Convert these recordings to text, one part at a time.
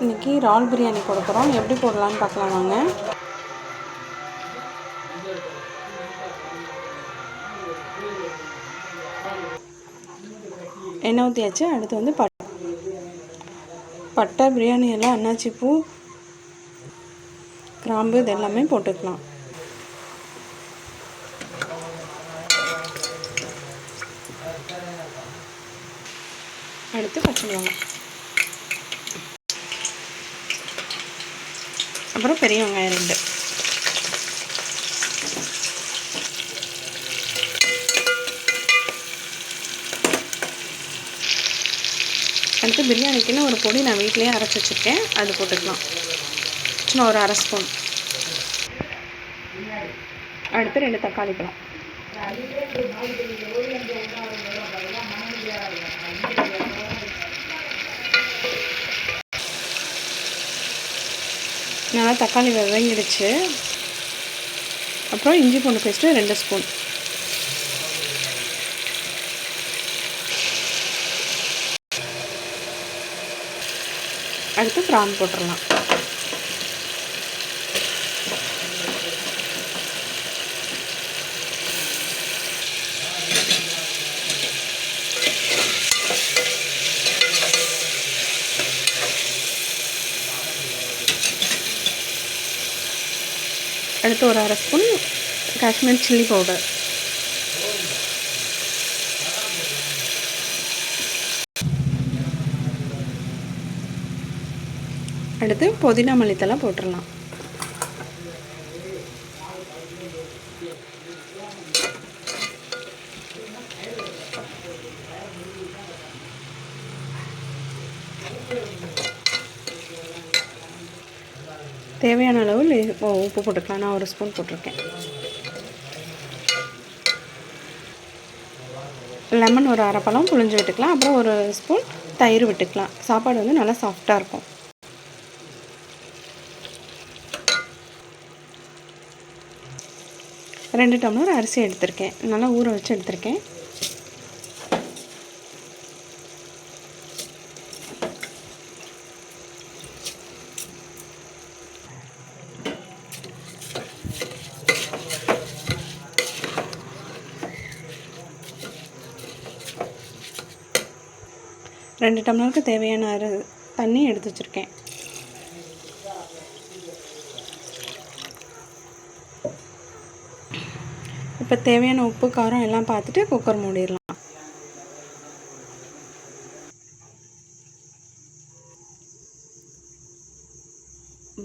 இன்றைக்கி இறால் பிரியாணி போட போகிறோம். எப்படி போடலான்னு பார்க்கலாம் வாங்க. எண்ணெய் ஊற்றியாச்சு. அடுத்து வந்து பட்டை, பிரியாணி எல்லாம், அன்னாச்சி பூ, கிராம்பு இது எல்லாமே போட்டுக்கலாம். அடுத்து பச்சை மிளகாய், அப்புறம் பெரிய வெங்காயம் 2. அடுத்து பிரியாணிக்குன்னு ஒரு பொடி நான் வீட்டிலேயே அரைச்சி வச்சுருக்கேன், அது போட்டுக்கலாம். சும்மா ஒரு 1/2 ஸ்பூன். அடுத்து 2 தக்காளி பழம். நல்லா தக்காளி வதங்கிடுச்சு. அப்புறம் இஞ்சி பூண்டு பேஸ்ட்டு 2 ஸ்பூன். அடுத்து பிரான் போட்டுடலாம். அடுத்து ஒரு 1/2 ஸ்பூன் காஷ்மீர் சில்லி பவுடர். அடுத்து புதினா மல்லித்தலை போட்டுடலாம். தேவையான அளவு உப்பு போட்டுக்கலாம். நான் 1 ஸ்பூன் போட்டிருக்கேன். லெமன் ஒரு 1/2 பழம் புழிஞ்சு விட்டுக்கலாம். அப்புறம் 1 ஸ்பூன் தயிர் விட்டுக்கலாம். சாப்பாடு வந்து நல்லா சாஃப்டாக இருக்கும். ரெண்டு டம்ளர் அரிசி எடுத்திருக்கேன். நல்லா ஊற வச்சு எடுத்திருக்கேன். ரெண்டு டம்ளருக்கு தேவையான தண்ணி எடுத்து வச்சுருக்கேன். இப்போ தேவையான உப்பு, காரம் எல்லாம் பார்த்துட்டு குக்கர் மூடிடலாம்.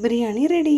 பிரியாணி ரெடி.